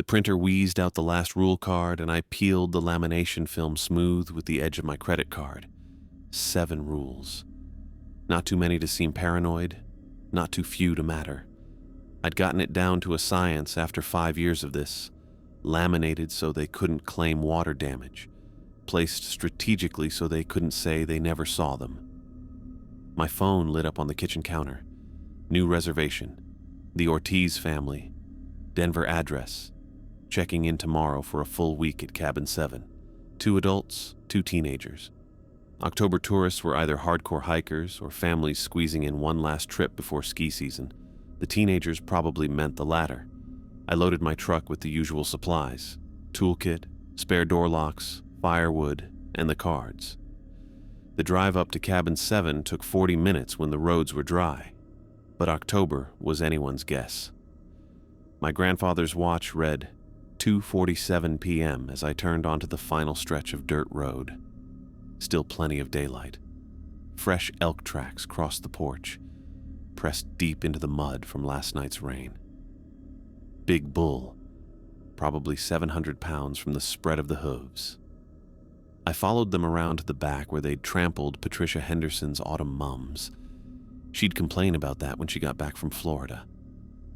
The printer wheezed out the last rule card, and I peeled the lamination film smooth with the edge of my credit card. 7 rules. Not too many to seem paranoid, not too few to matter. I'd gotten it down to a science after 5 years of this. Laminated so they couldn't claim water damage. Placed strategically so they couldn't say they never saw them. My phone lit up on the kitchen counter. New reservation. The Ortiz family. Denver address. Checking in tomorrow for a full week at Cabin 7. 2 adults, 2 teenagers. October tourists were either hardcore hikers or families squeezing in one last trip before ski season. The teenagers probably meant the latter. I loaded my truck with the usual supplies. Toolkit, spare door locks, firewood, and the cards. The drive up to Cabin 7 took 40 minutes when the roads were dry, but October was anyone's guess. My grandfather's watch read 2:47 p.m. as I turned onto the final stretch of dirt road. Still plenty of daylight. Fresh elk tracks crossed the porch, pressed deep into the mud from last night's rain. Big bull, probably 700 pounds from the spread of the hooves. I followed them around to the back where they'd trampled Patricia Henderson's autumn mums. She'd complain about that when she got back from Florida.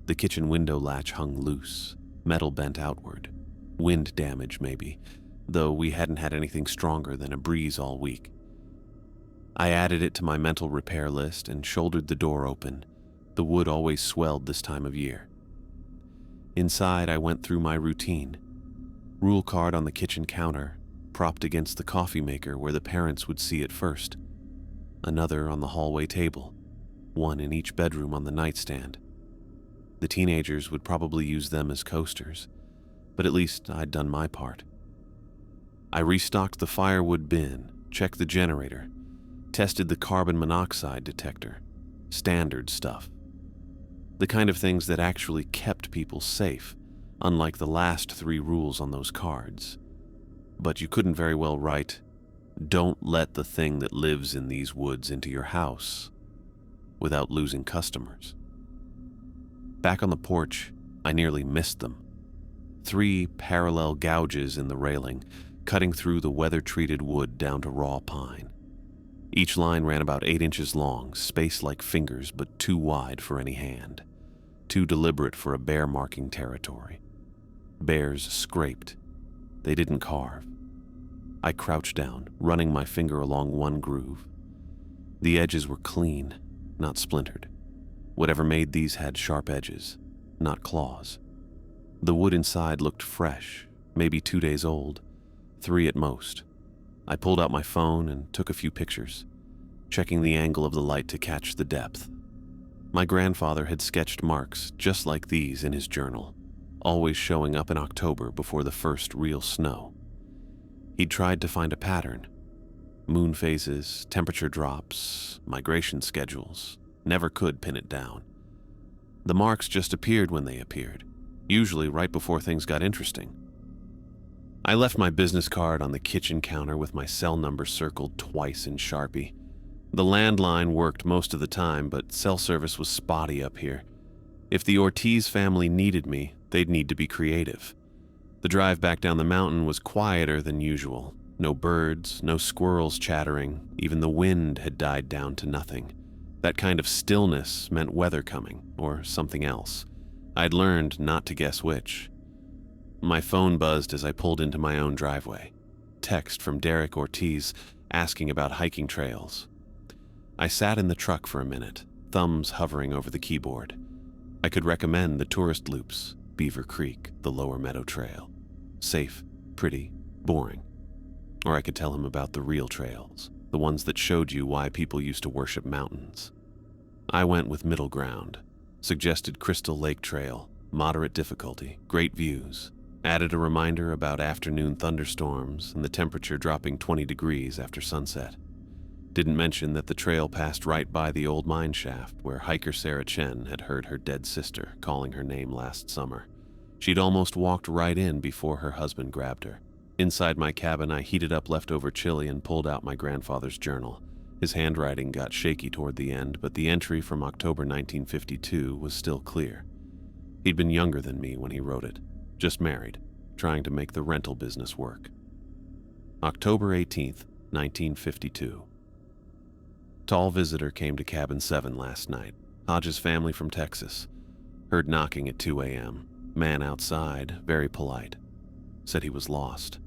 The kitchen window latch hung loose, metal bent outward. Wind damage, maybe, though we hadn't had anything stronger than a breeze all week. I added it to my mental repair list and shouldered the door open. The wood always swelled this time of year. Inside, I went through my routine. Rule card on the kitchen counter, propped against the coffee maker where the parents would see it first. Another on the hallway table, one in each bedroom on the nightstand. The teenagers would probably use them as coasters, but at least I'd done my part. I restocked the firewood bin, checked the generator, tested the carbon monoxide detector. Standard stuff. The kind of things that actually kept people safe, unlike the last 3 rules on those cards. But you couldn't very well write, "Don't let the thing that lives in these woods into your house," without losing customers. Back on the porch, I nearly missed them. 3 parallel gouges in the railing, cutting through the weather-treated wood down to raw pine. Each line ran about 8 inches long, spaced like fingers but too wide for any hand. Too deliberate for a bear marking territory. Bears scraped. They didn't carve. I crouched down, running my finger along one groove. The edges were clean, not splintered. Whatever made these had sharp edges, not claws. The wood inside looked fresh, maybe 2 days old, 3 at most. I pulled out my phone and took a few pictures, checking the angle of the light to catch the depth. My grandfather had sketched marks just like these in his journal, always showing up in October before the first real snow. He'd tried to find a pattern. Moon phases, temperature drops, migration schedules. Never could pin it down. The marks just appeared when they appeared, usually right before things got interesting. I left my business card on the kitchen counter with my cell number circled twice in Sharpie. The landline worked most of the time, but cell service was spotty up here. If the Ortiz family needed me, they'd need to be creative. The drive back down the mountain was quieter than usual. No birds, no squirrels chattering, even the wind had died down to nothing. That kind of stillness meant weather coming, or something else. I'd learned not to guess which. My phone buzzed as I pulled into my own driveway. Text from Derek Ortiz asking about hiking trails. I sat in the truck for a minute, thumbs hovering over the keyboard. I could recommend the tourist loops, Beaver Creek, the Lower Meadow Trail. Safe, pretty, boring. Or I could tell him about the real trails, the ones that showed you why people used to worship mountains. I went with middle ground, suggested Crystal Lake Trail, moderate difficulty, great views, added a reminder about afternoon thunderstorms and the temperature dropping 20 degrees after sunset. Didn't mention that the trail passed right by the old mine shaft where hiker Sarah Chen had heard her dead sister calling her name last summer. She'd almost walked right in before her husband grabbed her. Inside my cabin, I heated up leftover chili and pulled out my grandfather's journal. His handwriting got shaky toward the end, but the entry from October 1952 was still clear. He'd been younger than me when he wrote it. just married, trying to make the rental business work. October 18th, 1952. Tall visitor came to cabin 7 last night. Hodge's family from Texas. Heard knocking at 2 a.m. Man outside, very polite. Said he was lost.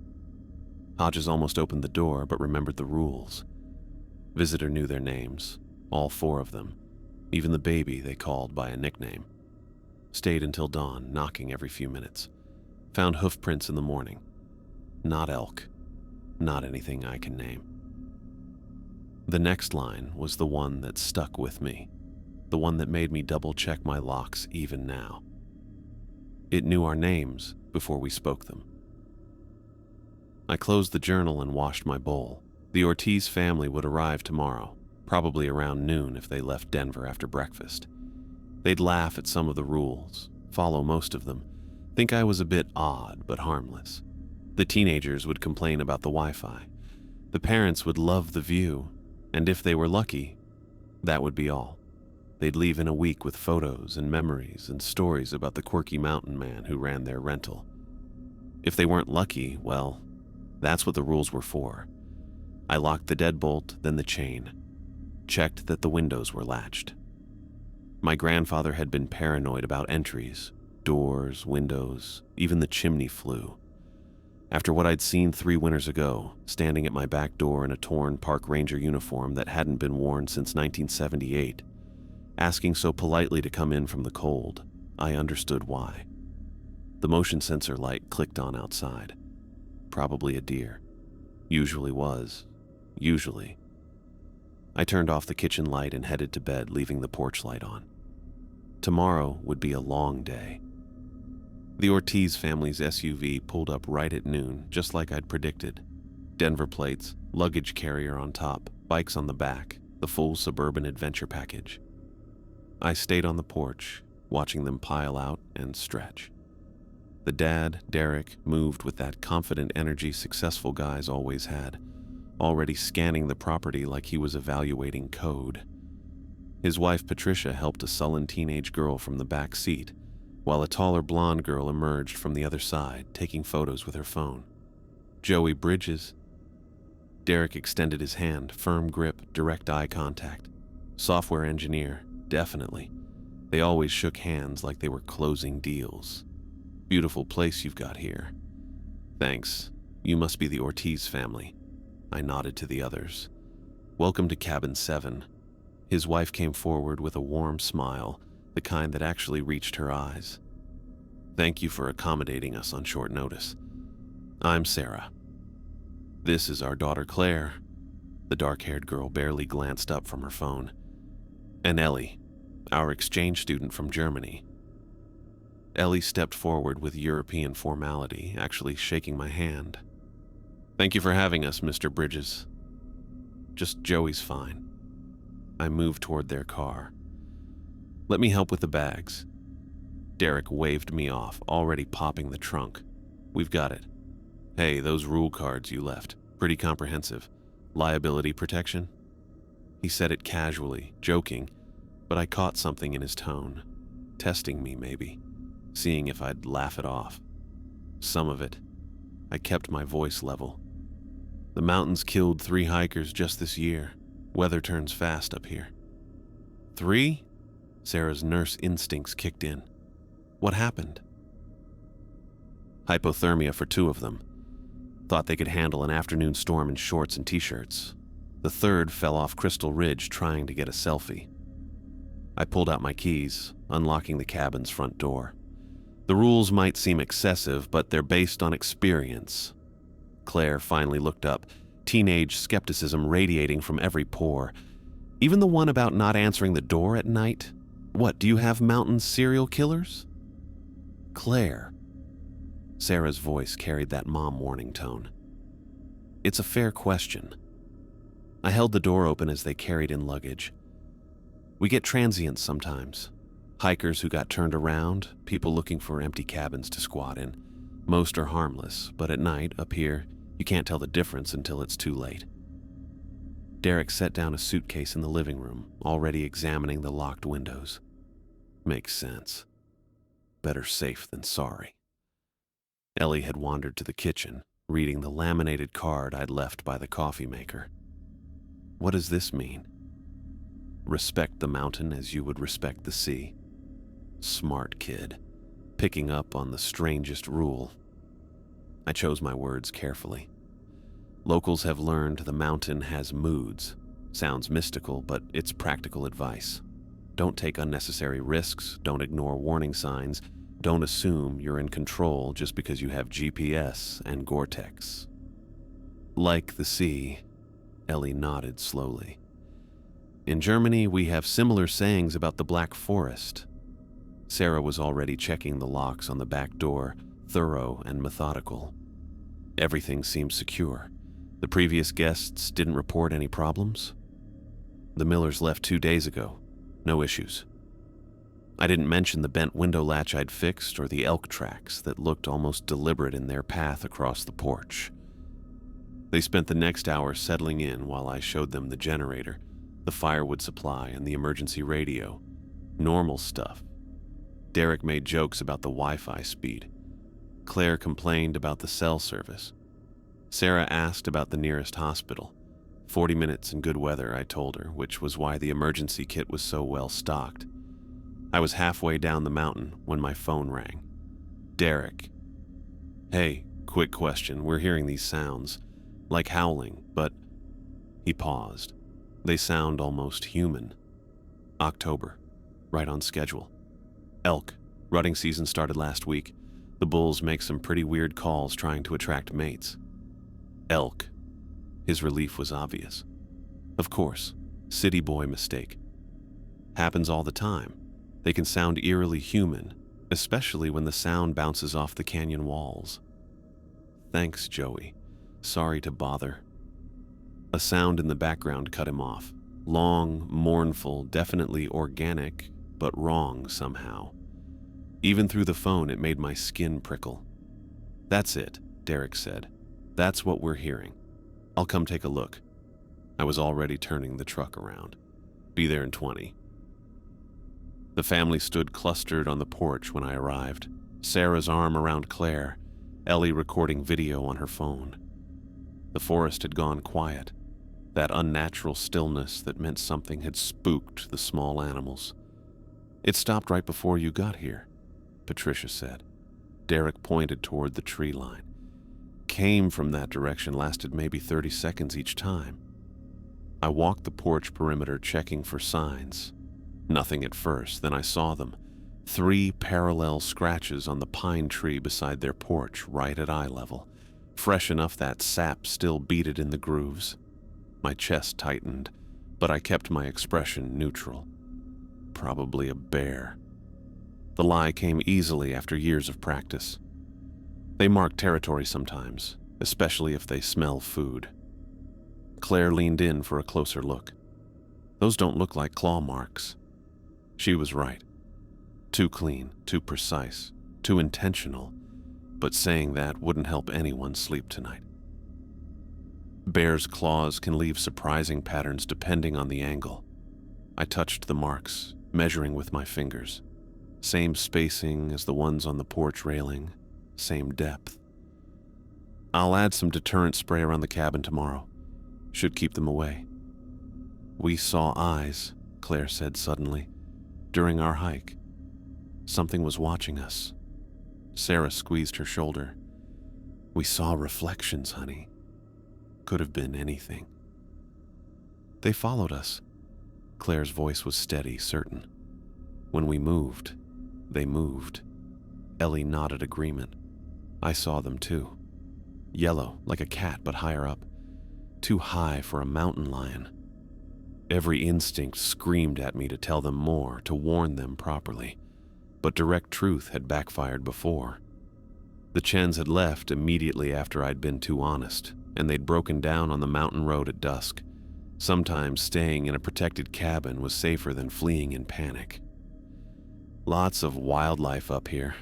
Hodges almost opened the door, but remembered the rules. Visitor knew their names, all 4 of them, even the baby they called by a nickname. Stayed until dawn, knocking every few minutes. Found hoof prints in the morning. Not elk. Not anything I can name. The next line was the one that stuck with me, the one that made me double-check my locks even now. It knew our names before we spoke them. I closed the journal and washed my bowl. The Ortiz family would arrive tomorrow, probably around noon if they left Denver after breakfast. They'd laugh at some of the rules, follow most of them, think I was a bit odd but harmless. The teenagers would complain about the Wi-Fi. The parents would love the view, and if they were lucky, that would be all. They'd leave in a week with photos and memories and stories about the quirky mountain man who ran their rental. If they weren't lucky, well, that's what the rules were for. I locked the deadbolt, then the chain. Checked that the windows were latched. My grandfather had been paranoid about entries, doors, windows, even the chimney flue. After what I'd seen 3 winters ago, standing at my back door in a torn park ranger uniform that hadn't been worn since 1978, asking so politely to come in from the cold, I understood why. The motion sensor light clicked on outside. Probably a deer. Usually was. Usually. I turned off the kitchen light and headed to bed, leaving the porch light on. Tomorrow would be a long day. The Ortiz family's SUV pulled up right at noon, just like I'd predicted. Denver plates, luggage carrier on top, bikes on the back, the full suburban adventure package. I stayed on the porch, watching them pile out and stretch. The dad, Derek, moved with that confident energy successful guys always had, already scanning the property like he was evaluating code. His wife Patricia helped a sullen teenage girl from the back seat, while a taller blonde girl emerged from the other side, taking photos with her phone. Joey Bridges. Derek extended his hand, firm grip, direct eye contact. Software engineer, definitely. They always shook hands like they were closing deals. Beautiful place you've got here. Thanks. You must be the Ortiz family. I nodded to the others. Welcome to cabin 7. His wife came forward with a warm smile, the kind that actually reached her eyes. Thank you for accommodating us on short notice. I'm Sarah. This is our daughter Claire. The dark-haired girl barely glanced up from her phone. And Ellie, our exchange student from Germany. Ellie stepped forward with European formality, actually shaking my hand. Thank you for having us, Mr. Bridges. Just Joey's fine. I moved toward their car. Let me help with the bags. Derek waved me off, already popping the trunk. We've got it. Hey, those rule cards you left. Pretty comprehensive. Liability protection? He said it casually, joking, but I caught something in his tone. Testing me, maybe. Seeing if I'd laugh it off. Some of it. I kept my voice level. The mountains killed 3 hikers just this year. Weather turns fast up here. 3? Sarah's nurse instincts kicked in. What happened? Hypothermia for 2 of them. Thought they could handle an afternoon storm in shorts and t-shirts. The 3rd fell off Crystal Ridge trying to get a selfie. I pulled out my keys, unlocking the cabin's front door. The rules might seem excessive, but they're based on experience. Claire finally looked up, teenage skepticism radiating from every pore. Even the one about not answering the door at night? What, do you have mountain serial killers? Claire. Sarah's voice carried that mom warning tone. It's a fair question. I held the door open as they carried in luggage. We get transients sometimes. Hikers who got turned around, people looking for empty cabins to squat in. Most are harmless, but at night, up here, you can't tell the difference until it's too late. Derek set down a suitcase in the living room, already examining the locked windows. Makes sense. Better safe than sorry. Ellie had wandered to the kitchen, reading the laminated card I'd left by the coffee maker. What does this mean? Respect the mountain as you would respect the sea. Smart kid, picking up on the strangest rule. I chose my words carefully. Locals have learned the mountain has moods. Sounds mystical, but it's practical advice. Don't take unnecessary risks, don't ignore warning signs, don't assume you're in control just because you have GPS and Gore-Tex. Like the sea, Ellie nodded slowly. In Germany, we have similar sayings about the Black Forest. Sarah was already checking the locks on the back door, thorough and methodical. Everything seemed secure. The previous guests didn't report any problems. The Millers left 2 days ago. No issues. I didn't mention the bent window latch I'd fixed or the elk tracks that looked almost deliberate in their path across the porch. They spent the next hour settling in while I showed them the generator, the firewood supply, and the emergency radio. Normal stuff. Derek made jokes about the Wi-Fi speed. Claire complained about the cell service. Sarah asked about the nearest hospital. 40 minutes in good weather, I told her, which was why the emergency kit was so well stocked. I was halfway down the mountain when my phone rang. Derek. Hey, quick question. We're hearing these sounds, like howling, but... He paused. They sound almost human. October. Right on schedule. Elk. Rutting season started last week. The bulls make some pretty weird calls trying to attract mates. Elk. His relief was obvious. Of course, city boy mistake. Happens all the time. They can sound eerily human, especially when the sound bounces off the canyon walls. Thanks, Joey. Sorry to bother. A sound in the background cut him off. Long, mournful, definitely organic, but wrong somehow. Even through the phone, it made my skin prickle. That's it, Derek said. That's what we're hearing. I'll come take a look. I was already turning the truck around. Be there in 20. The family stood clustered on the porch when I arrived, Sarah's arm around Claire, Ellie recording video on her phone. The forest had gone quiet, that unnatural stillness that meant something had spooked the small animals. It stopped right before you got here, Patricia said. Derek pointed toward the tree line. Came from that direction, lasted maybe 30 seconds each time. I walked the porch perimeter checking for signs. Nothing at first, then I saw them. 3 parallel scratches on the pine tree beside their porch, right at eye level. Fresh enough that sap still beaded in the grooves. My chest tightened, but I kept my expression neutral. Probably a bear. The lie came easily after years of practice. They mark territory sometimes, especially if they smell food. Claire leaned in for a closer look. Those don't look like claw marks. She was right. Too clean, too precise, too intentional, but saying that wouldn't help anyone sleep tonight. Bears' claws can leave surprising patterns depending on the angle. I touched the marks, measuring with my fingers. Same spacing as the ones on the porch railing, same depth. I'll add some deterrent spray around the cabin tomorrow. Should keep them away. We saw eyes, Claire said suddenly, during our hike. Something was watching us. Sarah squeezed her shoulder. We saw reflections, honey. Could have been anything. They followed us. Claire's voice was steady, certain. When we moved, they moved. Ellie nodded agreement. I saw them too. Yellow, like a cat, but higher up. Too high for a mountain lion. Every instinct screamed at me to tell them more, to warn them properly. But direct truth had backfired before. The Chens had left immediately after I'd been too honest, and they'd broken down on the mountain road at dusk. Sometimes staying in a protected cabin was safer than fleeing in panic. Lots of wildlife up here.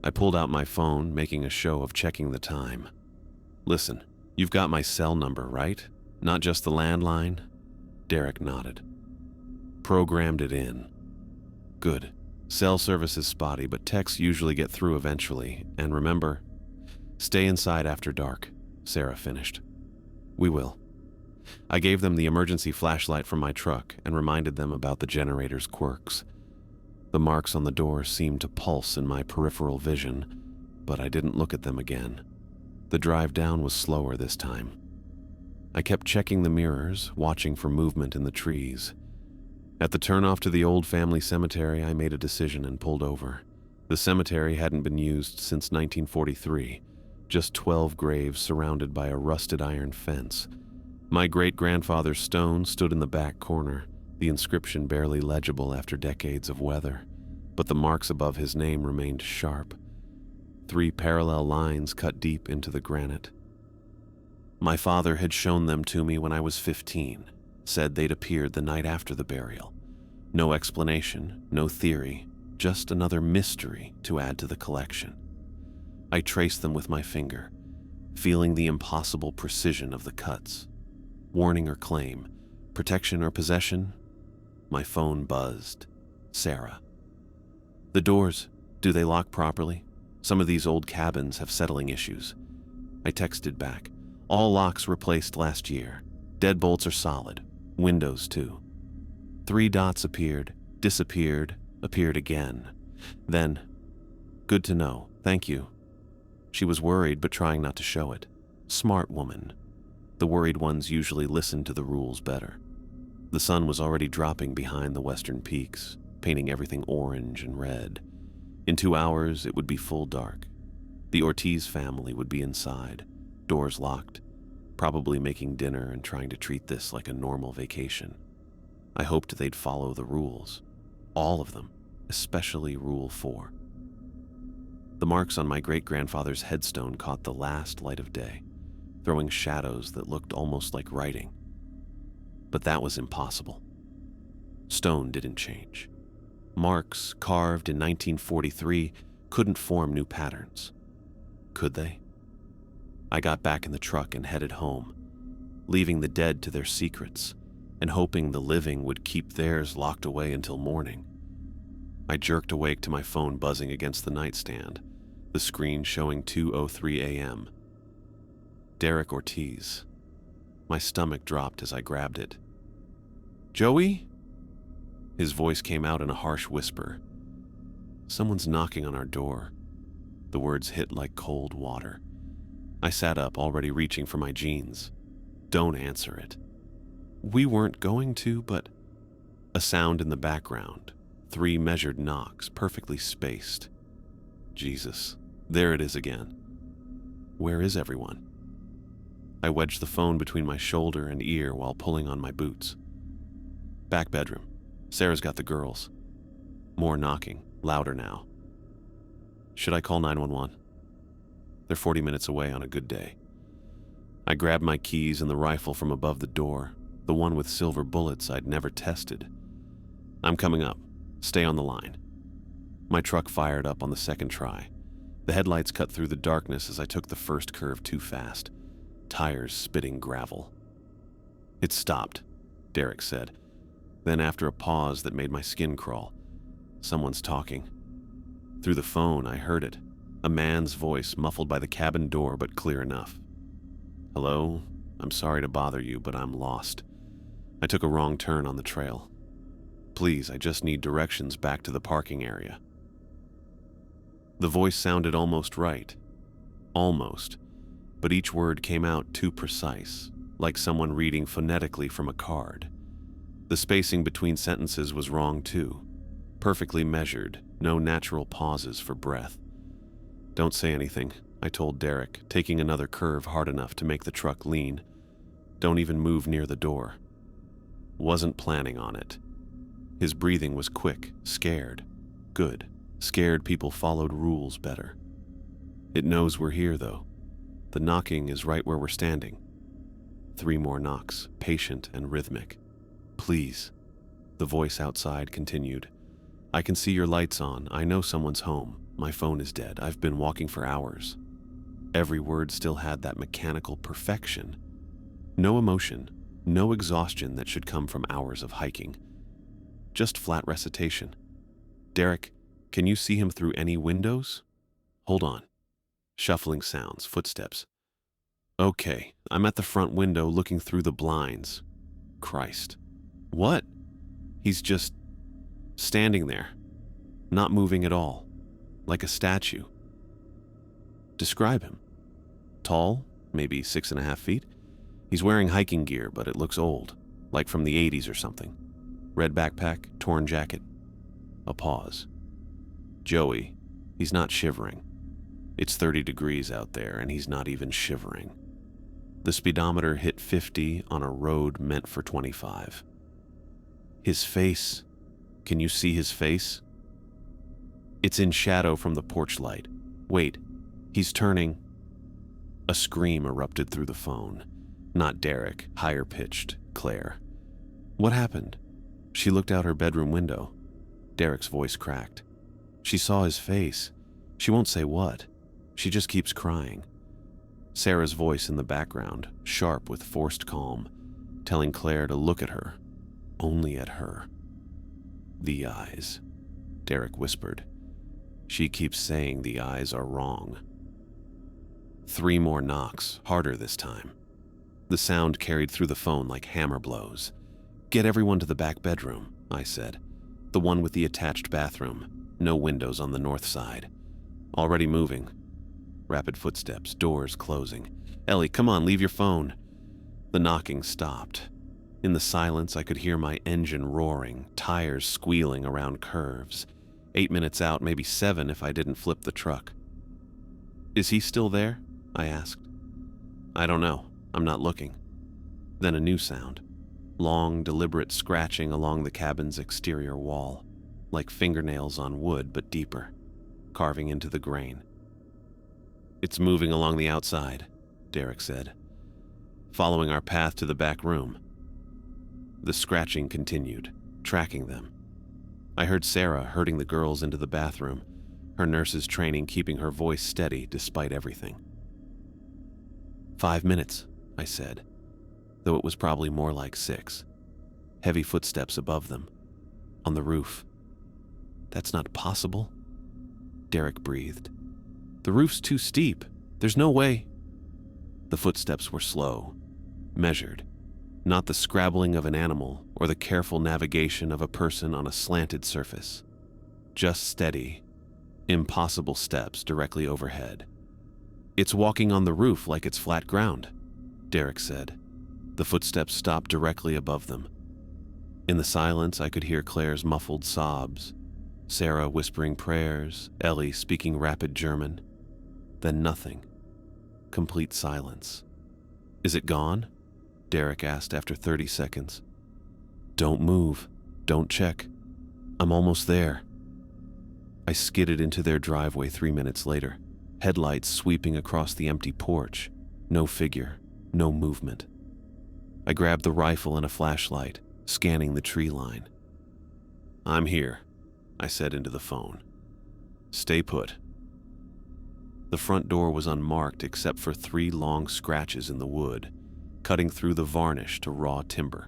I pulled out my phone, making a show of checking the time. Listen, you've got my cell number, right? Not just the landline? Derek nodded. Programmed it in. Good. Cell service is spotty, but texts usually get through eventually. And remember, Stay inside after dark, Sarah finished. We will. I gave them the emergency flashlight from my truck and reminded them about the generator's quirks. The marks on the door seemed to pulse in my peripheral vision, but I didn't look at them again. The drive down was slower this time. I kept checking the mirrors, watching for movement in the trees. At the turnoff to the old family cemetery, I made a decision and pulled over. The cemetery hadn't been used since 1943, just 12 graves surrounded by a rusted iron fence. My great-grandfather's stone stood in the back corner, the inscription barely legible after decades of weather, but the marks above his name remained sharp. 3 parallel lines cut deep into the granite. My father had shown them to me when I was 15, said they'd appeared the night after the burial. No explanation, no theory, just another mystery to add to the collection. I traced them with my finger, feeling the impossible precision of the cuts. Warning or claim, protection or possession? My phone buzzed. Sarah. The doors, do they lock properly? Some of these old cabins have settling issues. I texted back. All locks replaced last year. Deadbolts are solid. Windows too. 3 dots appeared, disappeared, appeared again. Then, good to know, thank you. She was worried but trying not to show it. Smart woman. The worried ones usually listen to the rules better. The sun was already dropping behind the western peaks, painting everything orange and red. In 2 hours, it would be full dark. The Ortiz family would be inside, doors locked, probably making dinner and trying to treat this like a normal vacation. I hoped they'd follow the rules. All of them, especially Rule 4. The marks on my great-grandfather's headstone caught the last light of day, throwing shadows that looked almost like writing. But that was impossible. Stone didn't change. Marks carved in 1943 couldn't form new patterns. Could they? I got back in the truck and headed home, leaving the dead to their secrets and hoping the living would keep theirs locked away until morning. I jerked awake to my phone buzzing against the nightstand, the screen showing 2:03 a.m. Derek Ortiz. My stomach dropped as I grabbed it. Joey? His voice came out in a harsh whisper. Someone's knocking on our door. The words hit like cold water. I sat up, already reaching for my jeans. Don't answer it. We weren't going to, but... A sound in the background. 3 measured knocks, perfectly spaced. Jesus, there it is again. Where is everyone? I wedged the phone between my shoulder and ear while pulling on my boots. Back bedroom. Sarah's got the girls. More knocking, louder now. Should I call 911? They're 40 minutes away on a good day. I grabbed my keys and the rifle from above the door, the one with silver bullets I'd never tested. I'm coming up. Stay on the line. My truck fired up on the second try. The headlights cut through the darkness as I took the first curve too fast, tires spitting gravel. It stopped, Derek said. Then after a pause that made my skin crawl, someone's talking. Through the phone, I heard it, a man's voice muffled by the cabin door but clear enough. Hello, I'm sorry to bother you, but I'm lost. I took a wrong turn on the trail. Please, I just need directions back to the parking area. The voice sounded almost right. Almost. But each word came out too precise, like someone reading phonetically from a card. The spacing between sentences was wrong too. Perfectly measured, no natural pauses for breath. Don't say anything, I told Derek, taking another curve hard enough to make the truck lean. Don't even move near the door. Wasn't planning on it. His breathing was quick, scared. Good. Scared people followed rules better. It knows we're here, though. The knocking is right where we're standing. 3 more knocks, patient and rhythmic. Please. The voice outside continued. I can see your lights on. I know someone's home. My phone is dead. I've been walking for hours. Every word still had that mechanical perfection. No emotion, no exhaustion that should come from hours of hiking. Just flat recitation. Derek, can you see him through any windows? Hold on. Shuffling sounds, footsteps. Okay, I'm at the front window looking through the blinds. Christ. What? He's just standing there, not moving at all, like a statue. Describe him. Tall, maybe 6.5 feet. He's wearing hiking gear, but it looks old, like from the 80s or something. Red backpack, torn jacket. A pause. Joey, he's not shivering. It's 30 degrees out there, and he's not even shivering. The speedometer hit 50 on a road meant for 25. His face. Can you see his face? It's in shadow from the porch light. Wait, he's turning. A scream erupted through the phone. Not Derek, higher pitched, Claire. What happened? She looked out her bedroom window. Derek's voice cracked. She saw his face. She won't say what. She just keeps crying. Sarah's voice in the background, sharp with forced calm, telling Claire to look at her. Only at her. The eyes, Derek whispered. She keeps saying the eyes are wrong. 3 more knocks, harder this time. The sound carried through the phone like hammer blows. Get everyone to the back bedroom, I said. The one with the attached bathroom. No windows on the north side. Already moving. Rapid footsteps, doors closing. Ellie, come on, leave your phone. The knocking stopped. In the silence, I could hear my engine roaring, tires squealing around curves. 8 minutes out, maybe 7 if I didn't flip the truck. Is he still there? I asked. I don't know. I'm not looking. Then a new sound. Long, deliberate scratching along the cabin's exterior wall, like fingernails on wood but deeper, carving into the grain. It's moving along the outside, Derek said, following our path to the back room. The scratching continued, tracking them. I heard Sarah herding the girls into the bathroom, her nurse's training keeping her voice steady despite everything. 5 minutes, I said, though it was probably more like 6. Heavy footsteps above them, on the roof. That's not possible, Derek breathed. The roof's too steep. There's no way. The footsteps were slow, measured, not the scrabbling of an animal or the careful navigation of a person on a slanted surface. Just steady, impossible steps directly overhead. It's walking on the roof like it's flat ground, Derek said. The footsteps stopped directly above them. In the silence, I could hear Claire's muffled sobs, Sarah whispering prayers, Ellie speaking rapid German. Then nothing. Complete silence. Is it gone? Derek asked after 30 seconds. Don't move. Don't check. I'm almost there. I skidded into their driveway 3 minutes later, headlights sweeping across the empty porch. No figure, no movement. I grabbed the rifle and a flashlight, scanning the tree line. I'm here, I said into the phone. Stay put. The front door was unmarked except for 3 long scratches in the wood, cutting through the varnish to raw timber.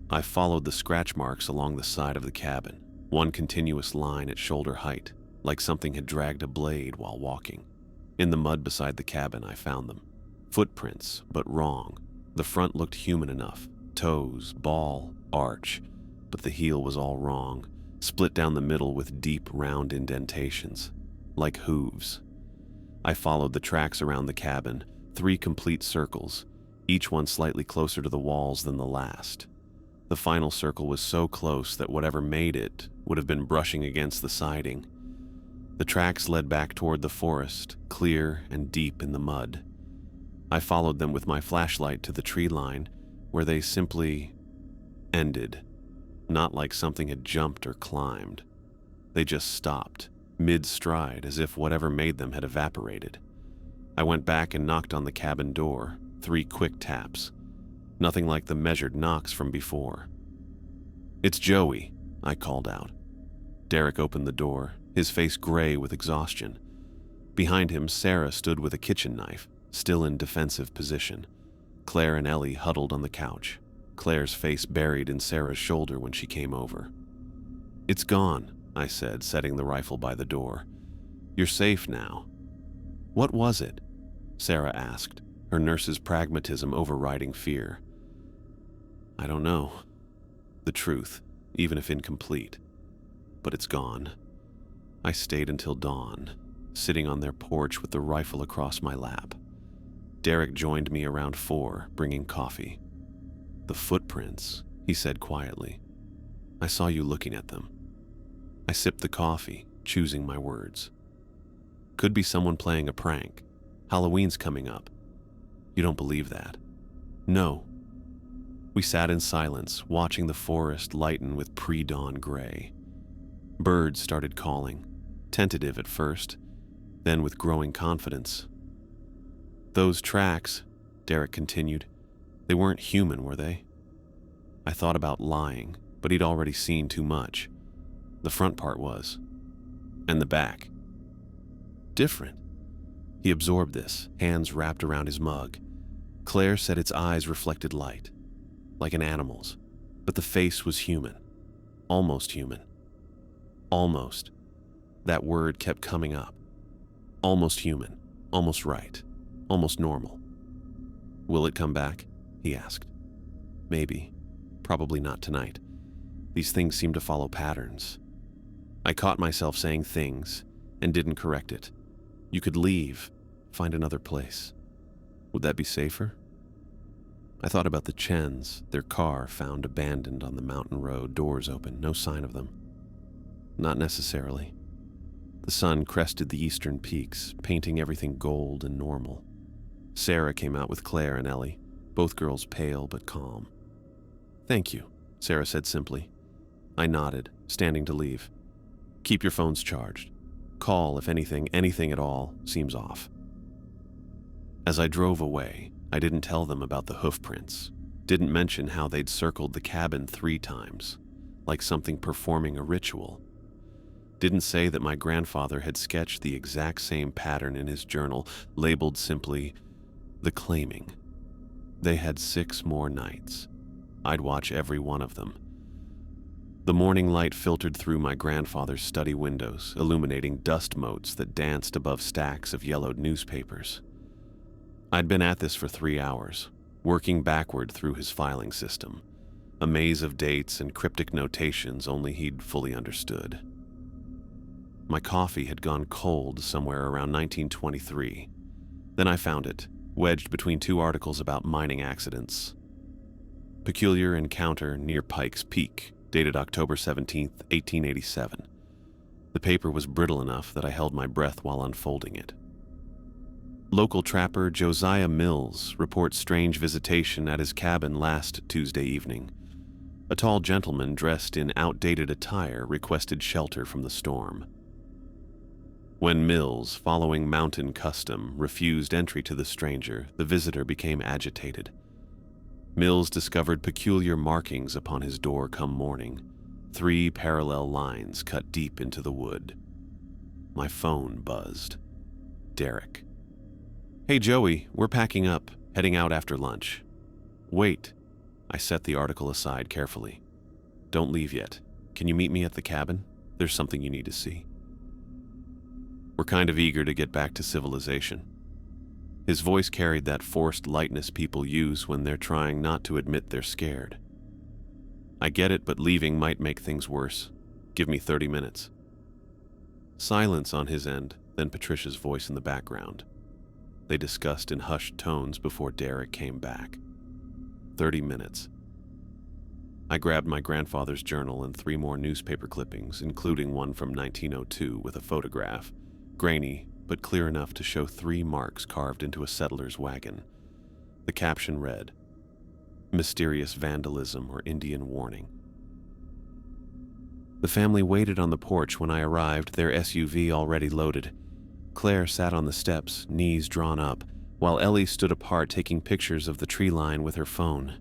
I followed the scratch marks along the side of the cabin, one continuous line at shoulder height, like something had dragged a blade while walking. In the mud beside the cabin, I found them. Footprints, but wrong. The front looked human enough. Toes, ball, arch, but the heel was all wrong, split down the middle with deep, round indentations, like hooves. I followed the tracks around the cabin, 3 complete circles, each one slightly closer to the walls than the last. The final circle was so close that whatever made it would have been brushing against the siding. The tracks led back toward the forest, clear and deep in the mud. I followed them with my flashlight to the tree line, where they simply ended, not like something had jumped or climbed. They just stopped, mid-stride, as if whatever made them had evaporated. I went back and knocked on the cabin door, 3 quick taps. Nothing like the measured knocks from before. It's Joey, I called out. Derek opened the door, his face gray with exhaustion. Behind him, Sarah stood with a kitchen knife, still in defensive position. Claire and Ellie huddled on the couch, Claire's face buried in Sarah's shoulder when she came over. It's gone, I said, setting the rifle by the door. You're safe now. "What was it?" Sarah asked, her nurse's pragmatism overriding fear. "I don't know. The truth, even if incomplete. But it's gone." I stayed until dawn, sitting on their porch with the rifle across my lap. Derek joined me around 4, bringing coffee. "The footprints," he said quietly. "I saw you looking at them." I sipped the coffee, choosing my words. "Could be someone playing a prank. Halloween's coming up." "You don't believe that?" "No." We sat in silence, watching the forest lighten with pre-dawn gray. Birds started calling, tentative at first, then with growing confidence. "Those tracks," Derek continued, "they weren't human, were they?" I thought about lying, but he'd already seen too much. The front part was. And the back. Different. He absorbed this, hands wrapped around his mug. Claire said its eyes reflected light, like an animal's, but the face was human. Almost human. Almost. That word kept coming up. Almost human. Almost right. Almost normal. "Will it come back?" he asked. "Maybe. Probably not tonight. These things seem to follow patterns." I caught myself saying things and didn't correct it. "You could leave, find another place. Would that be safer?" I thought about the Chens, their car found abandoned on the mountain road, doors open, no sign of them. Not necessarily. The sun crested the eastern peaks, painting everything gold and normal. Sarah came out with Claire and Ellie, both girls pale but calm. "Thank you," Sarah said simply. I nodded, standing to leave. "Keep your phones charged. Call if anything at all, seems off." As I drove away, I didn't tell them about the hoof prints, didn't mention how they'd circled the cabin 3 times, like something performing a ritual. Didn't say that my grandfather had sketched the exact same pattern in his journal, labeled simply, "The Claiming." They had 6 more nights. I'd watch every one of them. The morning light filtered through my grandfather's study windows, illuminating dust motes that danced above stacks of yellowed newspapers. I'd been at this for 3 hours, working backward through his filing system, a maze of dates and cryptic notations only he'd fully understood. My coffee had gone cold somewhere around 1923. Then I found it, wedged between 2 articles about mining accidents. Peculiar encounter near Pikes Peak, dated October 17, 1887. The paper was brittle enough that I held my breath while unfolding it. Local trapper Josiah Mills reports strange visitation at his cabin last Tuesday evening. A tall gentleman dressed in outdated attire requested shelter from the storm. When Mills, following mountain custom, refused entry to the stranger, the visitor became agitated. Mills discovered peculiar markings upon his door come morning, 3 parallel lines cut deep into the wood. My phone buzzed. Derek. "Hey Joey, we're packing up, heading out after lunch." "Wait." I set the article aside carefully. "Don't leave yet. Can you meet me at the cabin? There's something you need to see." "We're kind of eager to get back to civilization." His voice carried that forced lightness people use when they're trying not to admit they're scared. "I get it, but leaving might make things worse. Give me 30 minutes. Silence on his end, then Patricia's voice in the background. They discussed in hushed tones before Derek came back. 30 minutes. I grabbed my grandfather's journal and 3 more newspaper clippings, including one from 1902 with a photograph, grainy but clear enough to show 3 marks carved into a settler's wagon. The caption read, "Mysterious vandalism or Indian warning." The family waited on the porch when I arrived, their SUV already loaded. Claire sat on the steps, knees drawn up, while Ellie stood apart taking pictures of the tree line with her phone.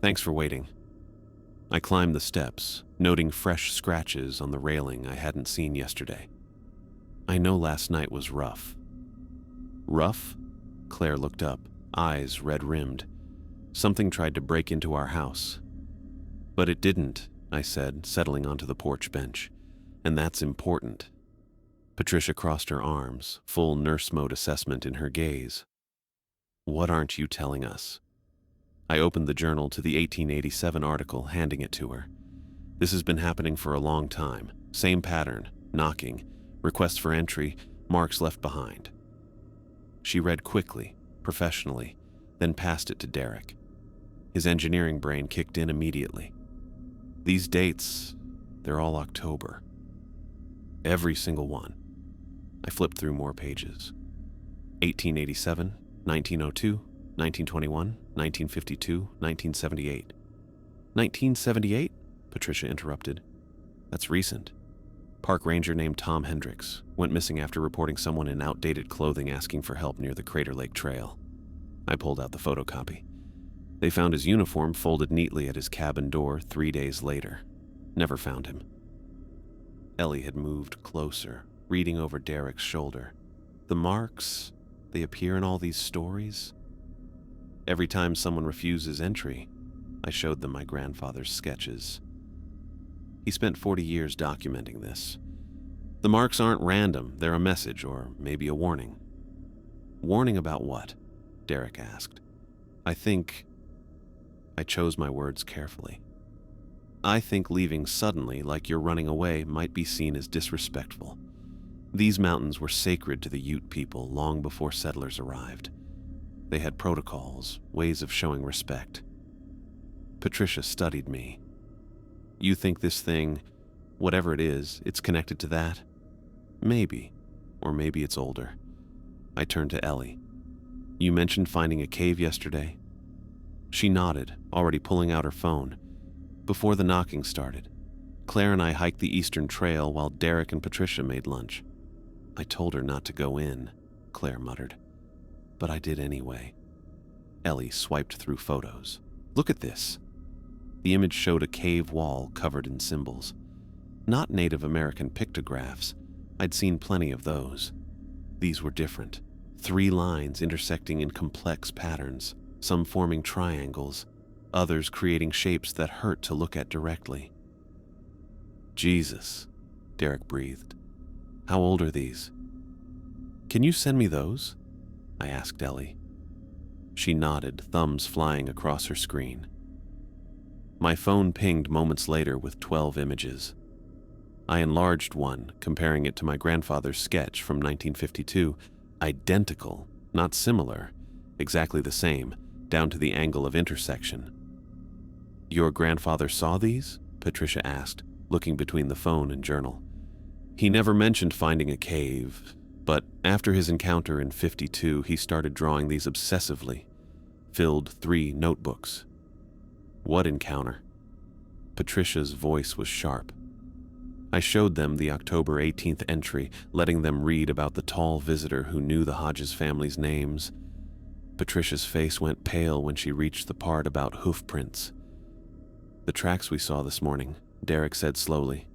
"Thanks for waiting." I climbed the steps, noting fresh scratches on the railing I hadn't seen yesterday. I know last night was rough. Rough? Claire looked up, eyes red-rimmed. Something tried to break into our house. "But it didn't," I said, settling onto the porch bench. "And that's important." Patricia crossed her arms, full nurse mode assessment in her gaze. What aren't you telling us? I opened the journal to the 1887 article, handing it to her. This has been happening for a long time. Same pattern, knocking, requests for entry, marks left behind. She read quickly, professionally, then passed it to Derek. His engineering brain kicked in immediately. These dates, they're all October. Every single one. I flipped through more pages. 1887, 1902, 1921, 1952, 1978. 1978? Patricia interrupted. That's recent. Park ranger named Tom Hendricks went missing after reporting someone in outdated clothing asking for help near the Crater Lake Trail. I pulled out the photocopy. They found his uniform folded neatly at his cabin door 3 days later. Never found him. Ellie had moved closer, reading over Derek's shoulder. The marks, they appear in all these stories. Every time someone refuses entry, I showed them my grandfather's sketches. He spent 40 years documenting this. The marks aren't random, they're a message, or maybe a warning. Warning about what? Derek asked. I chose my words carefully. I think leaving suddenly, like you're running away, might be seen as disrespectful. These mountains were sacred to the Ute people long before settlers arrived. They had protocols, ways of showing respect. Patricia studied me. You think this thing, whatever it is, it's connected to that? Maybe. Or maybe it's older. I turned to Ellie. You mentioned finding a cave yesterday? She nodded, already pulling out her phone. Before the knocking started, Claire and I hiked the Eastern Trail while Derek and Patricia made lunch. I told her not to go in, Claire muttered. But I did anyway. Ellie swiped through photos. Look at this. The image showed a cave wall covered in symbols. Not Native American pictographs. I'd seen plenty of those. These were different. 3 lines intersecting in complex patterns, some forming triangles, others creating shapes that hurt to look at directly. Jesus, Derek breathed. How old are these? Can you send me those? I asked Ellie. She nodded, thumbs flying across her screen. My phone pinged moments later with 12 images. I enlarged one, comparing it to my grandfather's sketch from 1952. Identical, not similar, exactly the same, down to the angle of intersection. Your grandfather saw these? Patricia asked, looking between the phone and journal. He never mentioned finding a cave, but after his encounter in 52, he started drawing these obsessively, filled 3 notebooks. What encounter? Patricia's voice was sharp. I showed them the October 18th entry, letting them read about the tall visitor who knew the Hodges family's names. Patricia's face went pale when she reached the part about hoof prints. The tracks we saw this morning, Derek said slowly.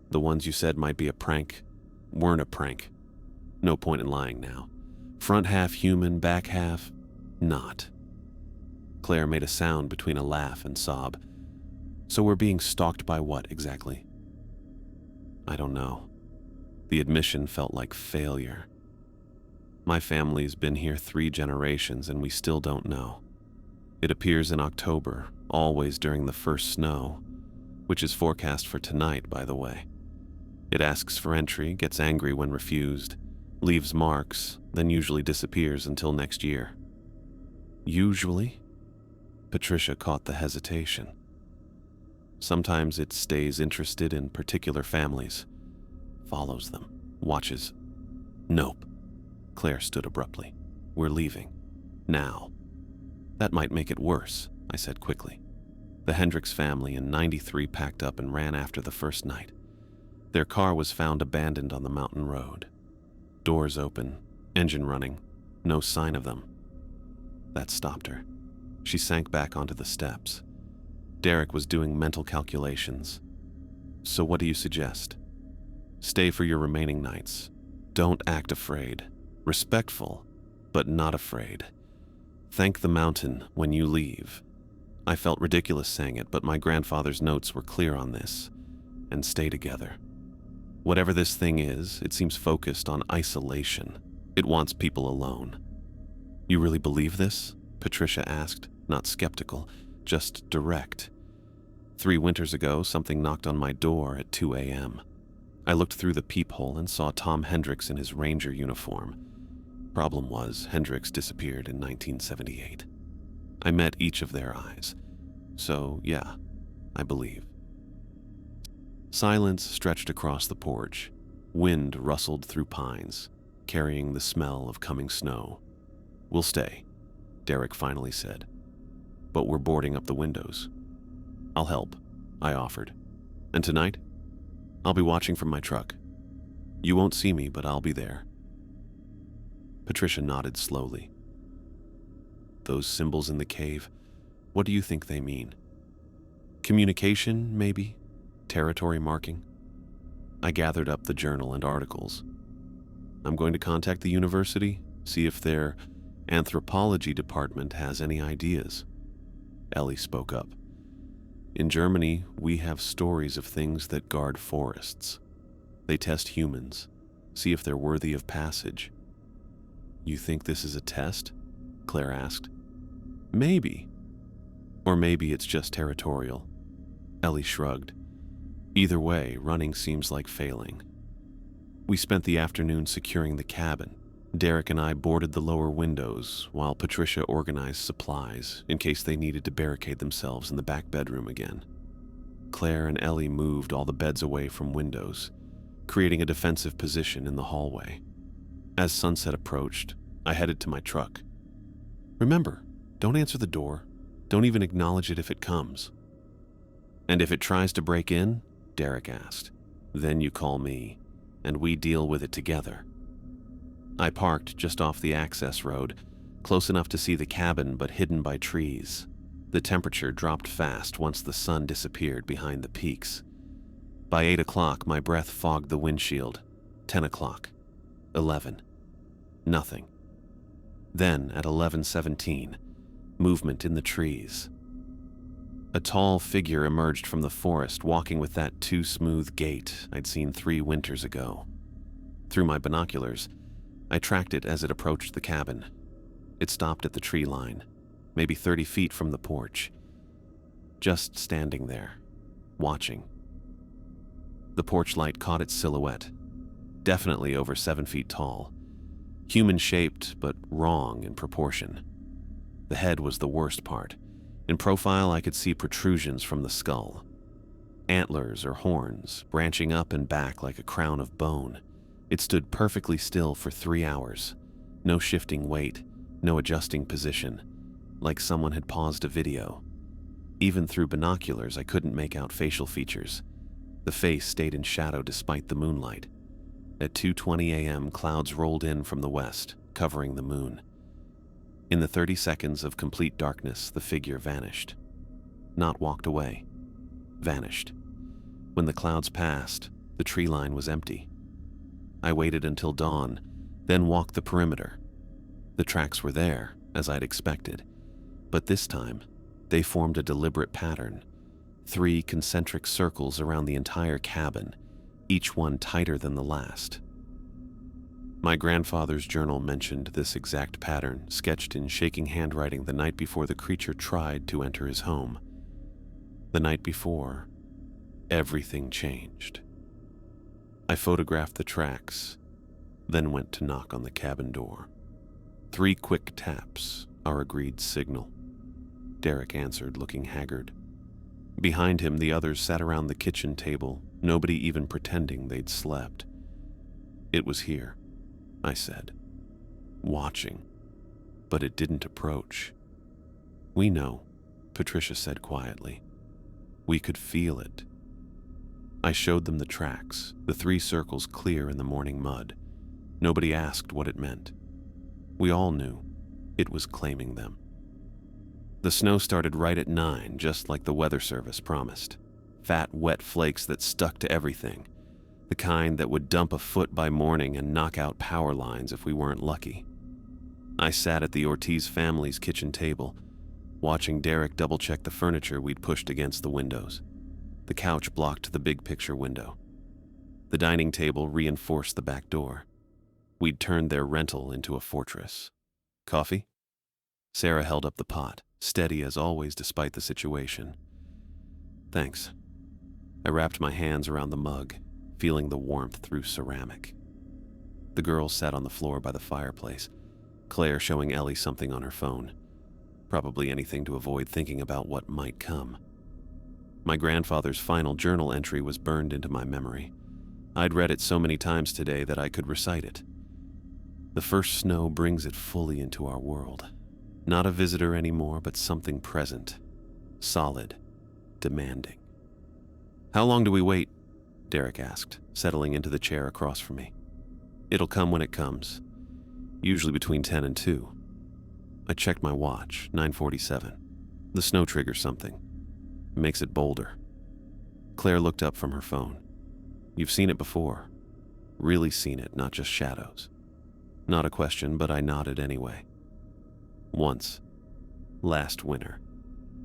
The ones you said might be a prank, weren't a prank. No point in lying now. Front half human, back half, not. Claire made a sound between a laugh and sob. So we're being stalked by what exactly? I don't know. The admission felt like failure. My family's been here 3 generations and we still don't know. It appears in October, always during the first snow, which is forecast for tonight, by the way. It asks for entry, gets angry when refused, leaves marks, then usually disappears until next year. Usually? Patricia caught the hesitation. Sometimes it stays interested in particular families, follows them, watches. Nope. Claire stood abruptly. We're leaving. Now. That might make it worse, I said quickly. The Hendricks family in 93 packed up and ran after the first night. Their car was found abandoned on the mountain road. Doors open, engine running, no sign of them. That stopped her. She sank back onto the steps. Derek was doing mental calculations. So what do you suggest? Stay for your remaining nights. Don't act afraid. Respectful, but not afraid. Thank the mountain when you leave. I felt ridiculous saying it, but my grandfather's notes were clear on this. And stay together. Whatever this thing is, it seems focused on isolation. It wants people alone. You really believe this? Patricia asked, not skeptical, just direct. 3 winters ago, something knocked on my door at 2 a.m. I looked through the peephole and saw Tom Hendricks in his ranger uniform. Problem was, Hendricks disappeared in 1978. I met each of their eyes. So, yeah, I believe. Silence stretched across the porch. Wind rustled through pines, carrying the smell of coming snow. "We'll stay," Derek finally said. "But we're boarding up the windows." "I'll help," I offered. "And tonight? I'll be watching from my truck. You won't see me, but I'll be there." Patricia nodded slowly. "Those symbols in the cave, what do you think they mean? Communication, maybe? Territory marking?" I gathered up the journal and articles. "I'm going to contact the university, see if their anthropology department has any ideas." Ellie spoke up. "In Germany, we have stories of things that guard forests. They test humans, see if they're worthy of passage." "You think this is a test?" Claire asked. "Maybe. Or maybe it's just territorial." Ellie shrugged. "Either way, running seems like failing." We spent the afternoon securing the cabin. Derek and I boarded the lower windows while Patricia organized supplies in case they needed to barricade themselves in the back bedroom again. Claire and Ellie moved all the beds away from windows, creating a defensive position in the hallway. As sunset approached, I headed to my truck. "Remember, don't answer the door. Don't even acknowledge it if it comes." "And if it tries to break in?" Derek asked. "Then you call me, and we deal with it together." I parked just off the access road, close enough to see the cabin but hidden by trees. The temperature dropped fast once the sun disappeared behind the peaks. By 8 o'clock, my breath fogged the windshield. 10 o'clock. 11. Nothing. Then, at 11:17, movement in the trees. A tall figure emerged from the forest, walking with that too smooth gait I'd seen 3 winters ago. Through my binoculars, I tracked it as it approached the cabin. It stopped at the tree line, maybe 30 feet from the porch. Just standing there, watching. The porch light caught its silhouette, definitely over 7 feet tall. Human-shaped, but wrong in proportion. The head was the worst part. In profile, I could see protrusions from the skull. Antlers or horns, branching up and back like a crown of bone. It stood perfectly still for 3 hours. No shifting weight, no adjusting position, like someone had paused a video. Even through binoculars, I couldn't make out facial features. The face stayed in shadow despite the moonlight. At 2:20 a.m., clouds rolled in from the west, covering the moon. In the 30 seconds of complete darkness, the figure vanished. Not walked away. Vanished. When the clouds passed, the tree line was empty. I waited until dawn, then walked the perimeter. The tracks were there, as I'd expected, but this time, they formed a deliberate pattern. 3 concentric circles around the entire cabin, each one tighter than the last. My grandfather's journal mentioned this exact pattern, sketched in shaking handwriting the night before the creature tried to enter his home. The night before, everything changed. I photographed the tracks, then went to knock on the cabin door. 3 quick taps, our agreed signal. Derek answered, looking haggard. Behind him, the others sat around the kitchen table, nobody even pretending they'd slept. "It was here," I said, "watching, but it didn't approach." "We know," Patricia said quietly. "We could feel it." I showed them the tracks, the 3 circles clear in the morning mud. Nobody asked what it meant. We all knew it was claiming them. The snow started right at 9, just like the weather service promised. Fat, wet flakes that stuck to everything. The kind that would dump a foot by morning and knock out power lines if we weren't lucky. I sat at the Ortiz family's kitchen table, watching Derek double-check the furniture we'd pushed against the windows. The couch blocked the big picture window. The dining table reinforced the back door. We'd turned their rental into a fortress. Coffee? Sarah held up the pot, steady as always despite the situation. Thanks. I wrapped my hands around the mug, feeling the warmth through ceramic. The girls sat on the floor by the fireplace, Claire showing Ellie something on her phone. Probably anything to avoid thinking about what might come. My grandfather's final journal entry was burned into my memory. I'd read it so many times today that I could recite it. The first snow brings it fully into our world. Not a visitor anymore, but something present, solid, demanding. How long do we wait? Derek asked, settling into the chair across from me. It'll come when it comes, usually between 10 and 2. I checked my watch, 9:47. The snow triggers something. Makes it bolder. Claire looked up from her phone. You've seen it before. Really seen it, not just shadows. Not a question, but I nodded anyway. Once. Last winter.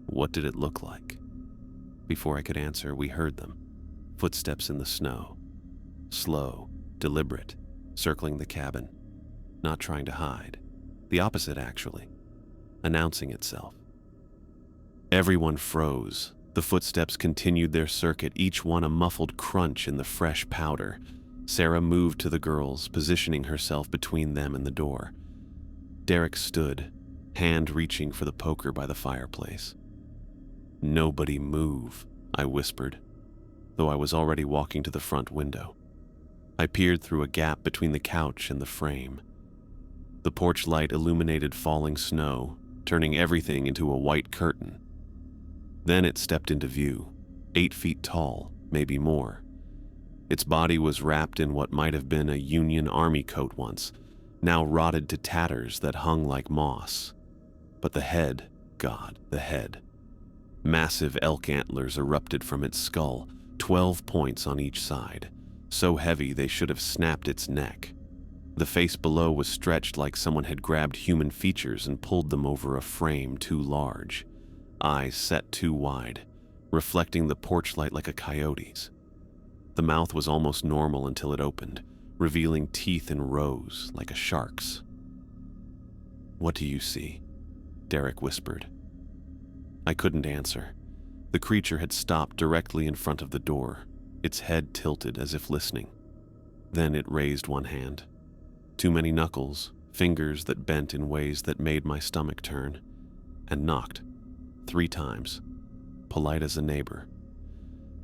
What did it look like? Before I could answer, we heard them. Footsteps in the snow. Slow, deliberate, circling the cabin. Not trying to hide. The opposite, actually. Announcing itself. Everyone froze. The footsteps continued their circuit, each one a muffled crunch in the fresh powder. Sarah moved to the girls, positioning herself between them and the door. Derek stood, hand reaching for the poker by the fireplace. Nobody move, I whispered, though I was already walking to the front window. I peered through a gap between the couch and the frame. The porch light illuminated falling snow, turning everything into a white curtain. Then it stepped into view, 8 feet tall, maybe more. Its body was wrapped in what might have been a Union Army coat once, now rotted to tatters that hung like moss. But the head, God, the head. Massive elk antlers erupted from its skull, 12 points on each side, so heavy they should have snapped its neck. The face below was stretched like someone had grabbed human features and pulled them over a frame too large. Eyes set too wide, reflecting the porch light like a coyote's. The mouth was almost normal until it opened, revealing teeth in rows like a shark's. What do you see? Derek whispered. I couldn't answer. The creature had stopped directly in front of the door, its head tilted as if listening. Then it raised one hand. Too many knuckles, fingers that bent in ways that made my stomach turn, and knocked 3 times, polite as a neighbor.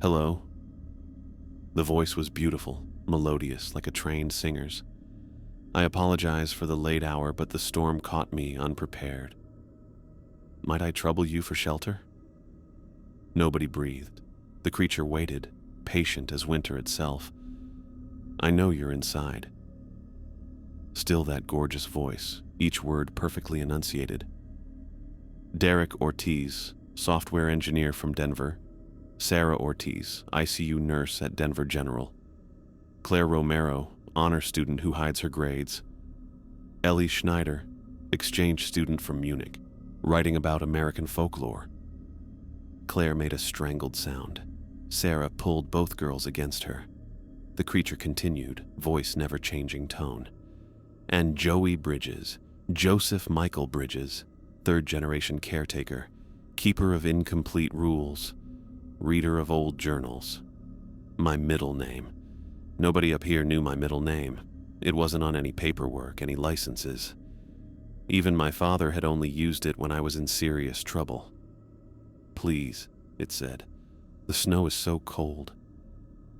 Hello? The voice was beautiful, melodious, like a trained singer's. I apologize for the late hour, but the storm caught me unprepared. Might I trouble you for shelter? Nobody breathed. The creature waited, patient as winter itself. I know you're inside. Still that gorgeous voice, each word perfectly enunciated. Derek Ortiz, software engineer from Denver. Sarah Ortiz, ICU nurse at Denver General. Claire Romero, honor student who hides her grades. Ellie Schneider, exchange student from Munich, writing about American folklore. Claire made a strangled sound. Sarah pulled both girls against her. The creature continued, voice never changing tone. And Joey Bridges, Joseph Michael Bridges, 3rd-generation caretaker, keeper of incomplete rules, reader of old journals. My middle name. Nobody up here knew my middle name. It wasn't on any paperwork, any licenses. Even my father had only used it when I was in serious trouble. Please, it said. The snow is so cold.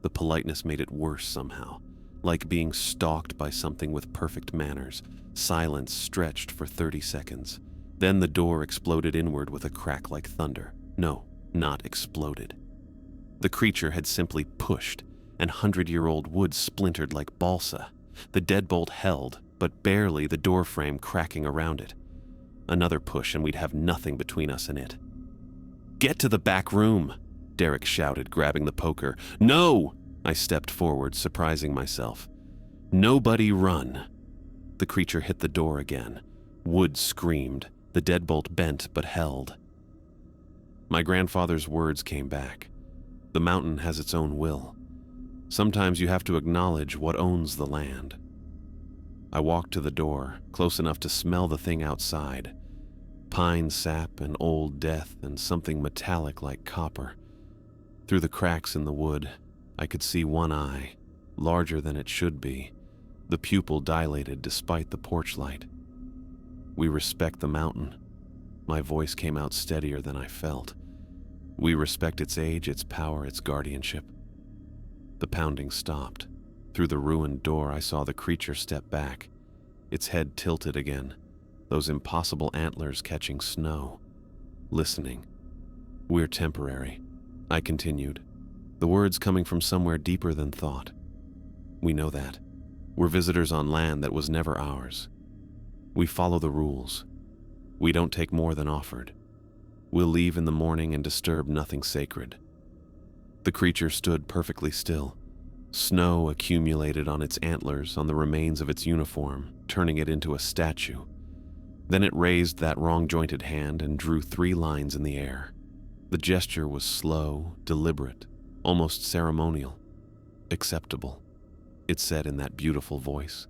The politeness made it worse somehow, like being stalked by something with perfect manners. Silence stretched for 30 seconds. Then the door exploded inward with a crack like thunder. No, not exploded. The creature had simply pushed, and 100-year-old wood splintered like balsa. The deadbolt held, but barely, the door frame cracking around it. Another push and we'd have nothing between us and it. Get to the back room, Derek shouted, grabbing the poker. No! I stepped forward, surprising myself. Nobody run. The creature hit the door again. Wood screamed. The deadbolt bent but held. My grandfather's words came back. The mountain has its own will. Sometimes you have to acknowledge what owns the land. I walked to the door, close enough to smell the thing outside. Pine sap and old death and something metallic like copper. Through the cracks in the wood, I could see one eye, larger than it should be, the pupil dilated despite the porch light. We respect the mountain. My voice came out steadier than I felt. We respect its age, its power, its guardianship. The pounding stopped. Through the ruined door, I saw the creature step back, its head tilted again, those impossible antlers catching snow. Listening. "We're temporary," I continued, the words coming from somewhere deeper than thought. "We know that. We're visitors on land that was never ours. We follow the rules. We don't take more than offered. We'll leave in the morning and disturb nothing sacred." The creature stood perfectly still. Snow accumulated on its antlers, on the remains of its uniform, turning it into a statue. Then it raised that wrong-jointed hand and drew 3 lines in the air. The gesture was slow, deliberate, almost ceremonial. "Acceptable," it said in that beautiful voice.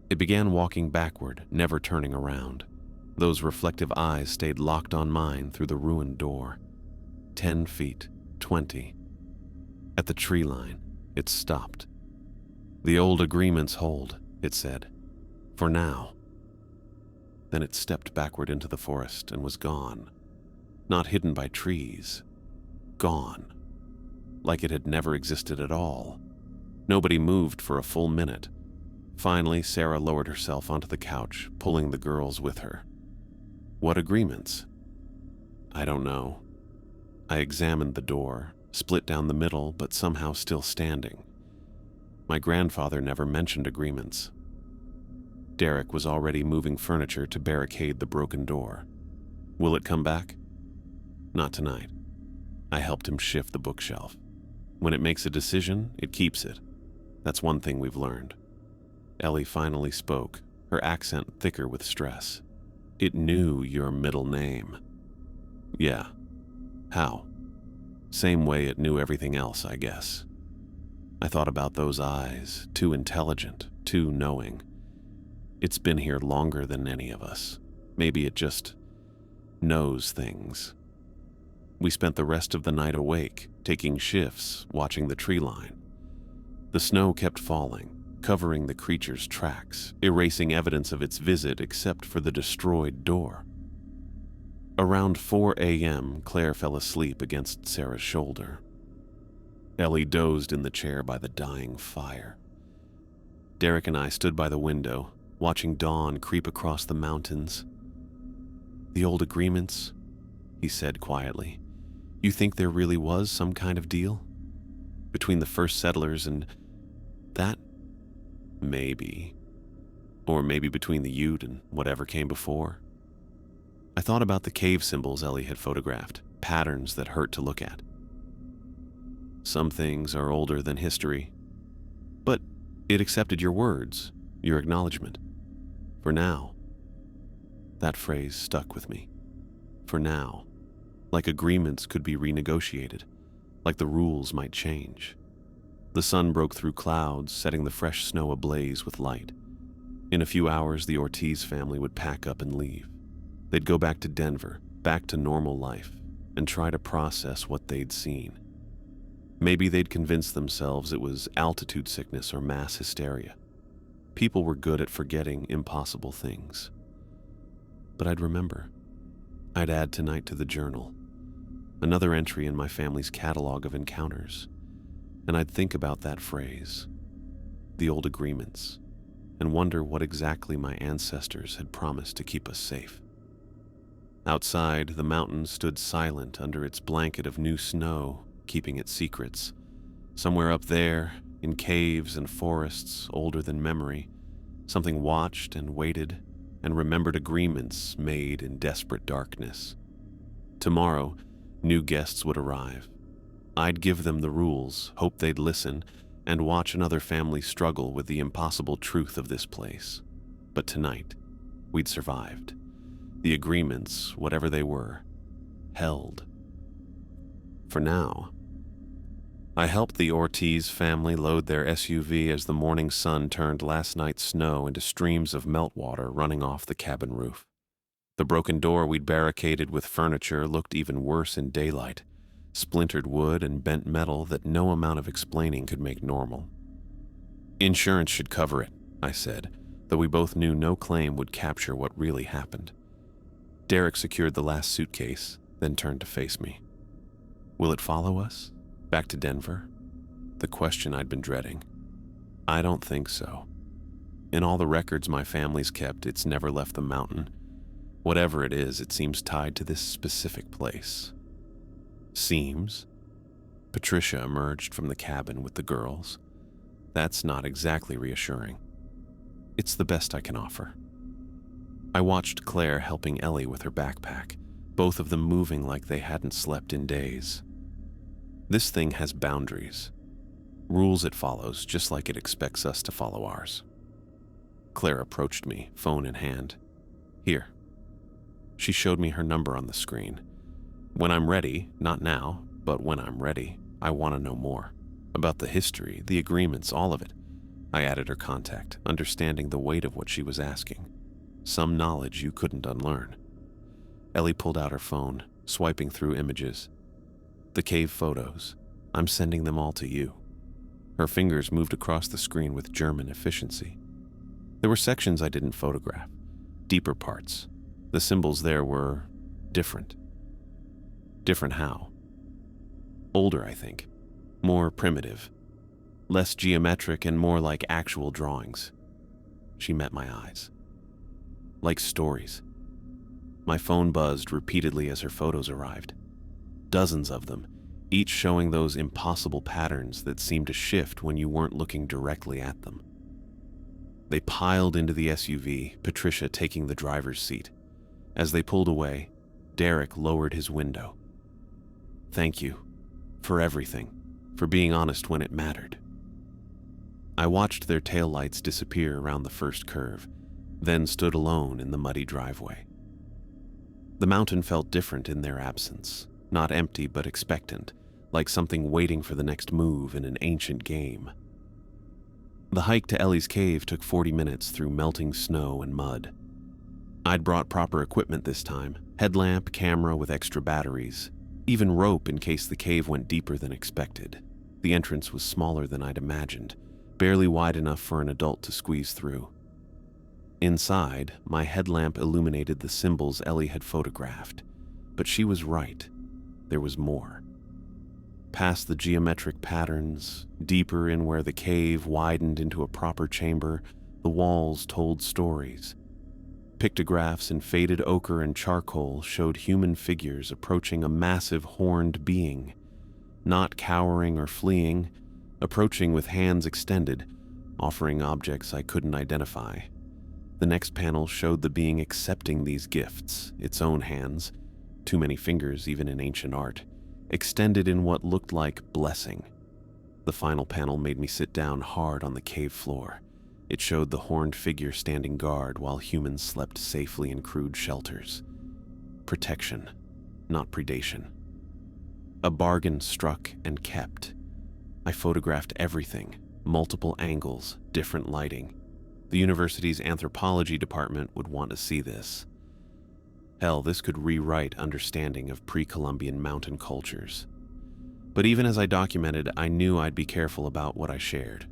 It began walking backward, never turning around. Those reflective eyes stayed locked on mine through the ruined door. 10 feet, 20. At the tree line, it stopped. "The old agreements hold," it said. "For now." Then it stepped backward into the forest and was gone. Not hidden by trees. Gone. Like it had never existed at all. Nobody moved for a full minute. Finally, Sarah lowered herself onto the couch, pulling the girls with her. "What agreements?" "I don't know." I examined the door, split down the middle, but somehow still standing. My grandfather never mentioned agreements. Derek was already moving furniture to barricade the broken door. "Will it come back?" "Not tonight." I helped him shift the bookshelf. "When it makes a decision, it keeps it. That's one thing we've learned." Ellie finally spoke, her accent thicker with stress. "It knew your middle name." "Yeah. How?" "Same way it knew everything else, I guess." I thought about those eyes, too intelligent, too knowing. It's been here longer than any of us. Maybe it just knows things. We spent the rest of the night awake, taking shifts, watching the tree line. The snow kept falling, covering the creature's tracks, erasing evidence of its visit except for the destroyed door. Around 4 a.m., Claire fell asleep against Sarah's shoulder. Ellie dozed in the chair by the dying fire. Derek and I stood by the window, watching dawn creep across the mountains. "The old agreements," he said quietly. "You think there really was some kind of deal? Between the first settlers and that? Maybe. Or maybe between the Ute and whatever came before." I thought about the cave symbols Ellie had photographed, patterns that hurt to look at. "Some things are older than history. But it accepted your words, your acknowledgement. For now." That phrase stuck with me. For now. Like agreements could be renegotiated, like the rules might change. The sun broke through clouds, setting the fresh snow ablaze with light. In a few hours, the Ortiz family would pack up and leave. They'd go back to Denver, back to normal life, and try to process what they'd seen. Maybe they'd convince themselves it was altitude sickness or mass hysteria. People were good at forgetting impossible things. But I'd remember. I'd add tonight to the journal, another entry in my family's catalog of encounters, and I'd think about that phrase, the old agreements, and wonder what exactly my ancestors had promised to keep us safe. Outside, the mountain stood silent under its blanket of new snow, keeping its secrets. Somewhere up there, in caves and forests older than memory, something watched and waited and remembered agreements made in desperate darkness. Tomorrow, new guests would arrive. I'd give them the rules, hope they'd listen, and watch another family struggle with the impossible truth of this place. But tonight, we'd survived. The agreements, whatever they were, held. For now, I helped the Ortiz family load their SUV as the morning sun turned last night's snow into streams of meltwater running off the cabin roof. The broken door we'd barricaded with furniture looked even worse in daylight, splintered wood and bent metal that no amount of explaining could make normal. "Insurance should cover it," I said, though we both knew no claim would capture what really happened. Derek secured the last suitcase, then turned to face me. "Will it follow us? Back to Denver?" The question I'd been dreading. "I don't think so. In all the records my family's kept, it's never left the mountain. Whatever it is, it seems tied to this specific place." "Seems?" Patricia emerged from the cabin with the girls. "That's not exactly reassuring. It's the best I can offer." I watched Claire helping Ellie with her backpack, both of them moving like they hadn't slept in days. "This thing has boundaries. Rules it follows, just like it expects us to follow ours." Claire approached me, phone in hand. "Here." She showed me her number on the screen. "When I'm ready, not now, but when I'm ready, I want to know more. About the history, the agreements, all of it." I added her contact, understanding the weight of what she was asking. Some knowledge you couldn't unlearn. Ellie pulled out her phone, swiping through images. "The cave photos. I'm sending them all to you." Her fingers moved across the screen with German efficiency. There were sections I didn't photograph, deeper parts. The symbols there were different. Different how? Older, I think. More primitive. Less geometric and more like actual drawings. She met my eyes. Like stories. My phone buzzed repeatedly as her photos arrived. Dozens of them, each showing those impossible patterns that seemed to shift when you weren't looking directly at them. They piled into the SUV, Patricia taking the driver's seat. As they pulled away, Derek lowered his window. "Thank you. For everything. For being honest when it mattered." I watched their taillights disappear around the first curve, then stood alone in the muddy driveway. The mountain felt different in their absence, not empty but expectant, like something waiting for the next move in an ancient game. The hike to Ellie's cave took 40 minutes through melting snow and mud. I'd brought proper equipment this time, headlamp, camera with extra batteries, even rope in case the cave went deeper than expected. The entrance was smaller than I'd imagined, barely wide enough for an adult to squeeze through. Inside, my headlamp illuminated the symbols Ellie had photographed, but she was right. There was more. Past the geometric patterns, deeper in where the cave widened into a proper chamber, the walls told stories. Pictographs in faded ochre and charcoal showed human figures approaching a massive horned being, not cowering or fleeing, approaching with hands extended, offering objects I couldn't identify. The next panel showed the being accepting these gifts, its own hands, too many fingers even in ancient art, extended in what looked like blessing. The final panel made me sit down hard on the cave floor. It showed the horned figure standing guard while humans slept safely in crude shelters. Protection, not predation. A bargain struck and kept. I photographed everything, multiple angles, different lighting. The university's anthropology department would want to see this. Hell, this could rewrite understanding of pre-Columbian mountain cultures. But even as I documented, I knew I'd be careful about what I shared.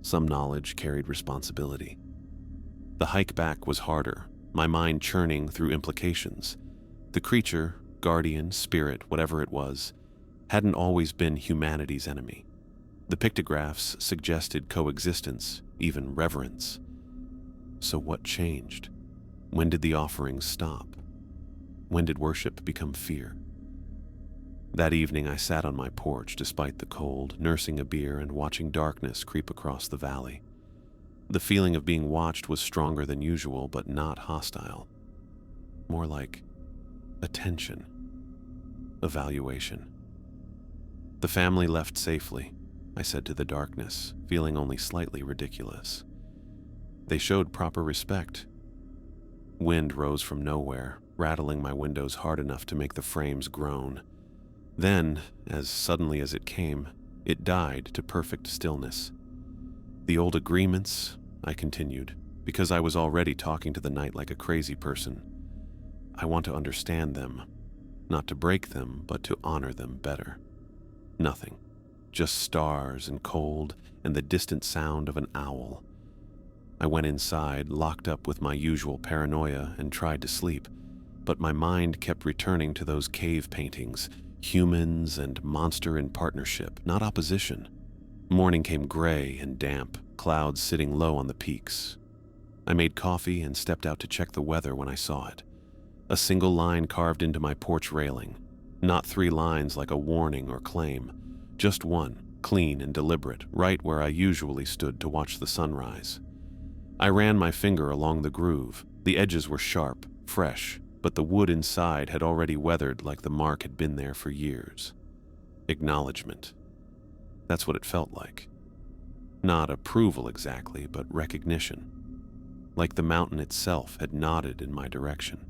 Some knowledge carried responsibility. The hike back was harder, my mind churning through implications. The creature, guardian, spirit, whatever it was, hadn't always been humanity's enemy. The pictographs suggested coexistence, even reverence. So what changed? When did the offerings stop? When did worship become fear? That evening I sat on my porch despite the cold, nursing a beer and watching darkness creep across the valley. The feeling of being watched was stronger than usual, but not hostile. More like attention, evaluation. The family left safely, I said to the darkness, feeling only slightly ridiculous. They showed proper respect. Wind rose from nowhere, rattling my windows hard enough to make the frames groan. Then, as suddenly as it came, It died to perfect stillness. The old agreements, I continued, because I was already talking to the night like a crazy person. I want to understand them, not to break them, but to honor them better. Nothing. Just stars and cold and the distant sound of an owl. I went inside, locked up with my usual paranoia, and tried to sleep, but my mind kept returning to those cave paintings, humans and monster in partnership, not opposition. Morning came gray and damp, clouds sitting low on the peaks. I made coffee and stepped out to check the weather when I saw it. A single line carved into my porch railing. Not 3 lines like a warning or claim. Just one, clean and deliberate, right where I usually stood to watch the sunrise. I ran my finger along the groove. The edges were sharp, fresh, but the wood inside had already weathered like the mark had been there for years. Acknowledgement. That's what it felt like. Not approval exactly, but recognition. Like the mountain itself had nodded in my direction.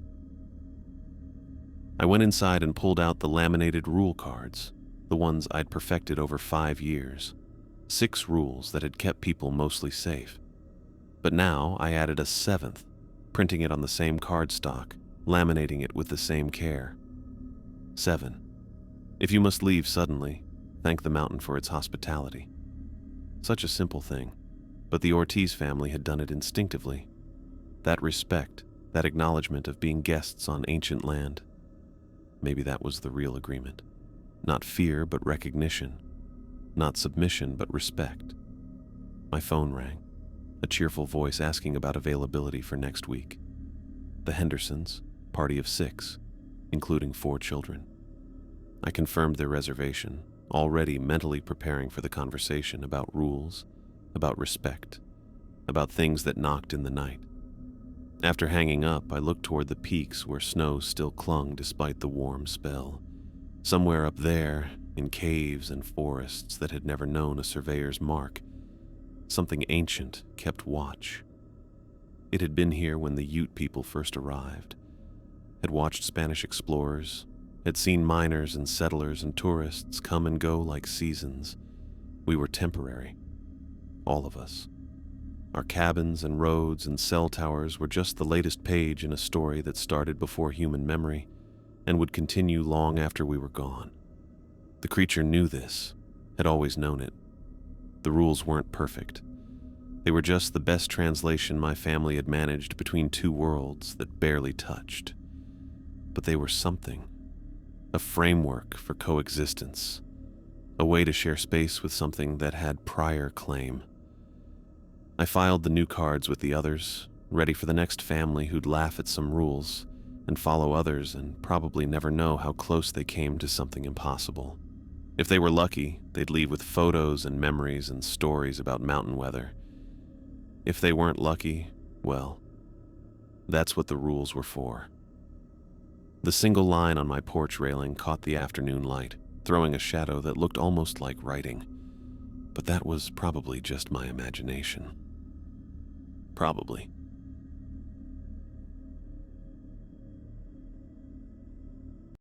I went inside and pulled out the laminated rule cards, the ones I'd perfected over 5 years. 6 rules that had kept people mostly safe. But now I added a 7th, printing it on the same cardstock, laminating it with the same care. 7. If you must leave suddenly, thank the mountain for its hospitality. Such a simple thing, but the Ortiz family had done it instinctively. That respect, that acknowledgement of being guests on ancient land. Maybe that was the real agreement. Not fear, but recognition. Not submission, but respect. My phone rang, a cheerful voice asking about availability for next week. The Hendersons, party of 6, including 4 children. I confirmed their reservation, already mentally preparing for the conversation about rules, about respect, about things that knocked in the night. After hanging up, I looked toward the peaks where snow still clung despite the warm spell. Somewhere up there, in caves and forests that had never known a surveyor's mark, something ancient kept watch. It had been here when the Ute people first arrived, had watched Spanish explorers, had seen miners and settlers and tourists come and go like seasons. We were temporary, all of us. Our cabins and roads and cell towers were just the latest page in a story that started before human memory and would continue long after we were gone. The creature knew this, had always known it. The rules weren't perfect. They were just the best translation my family had managed between 2 worlds that barely touched. But they were something, a framework for coexistence, a way to share space with something that had prior claim. I filed the new cards with the others, ready for the next family who'd laugh at some rules and follow others and probably never know how close they came to something impossible. If they were lucky, they'd leave with photos and memories and stories about mountain weather. If they weren't lucky, well, that's what the rules were for. The single line on my porch railing caught the afternoon light, throwing a shadow that looked almost like writing. But that was probably just my imagination. Probably.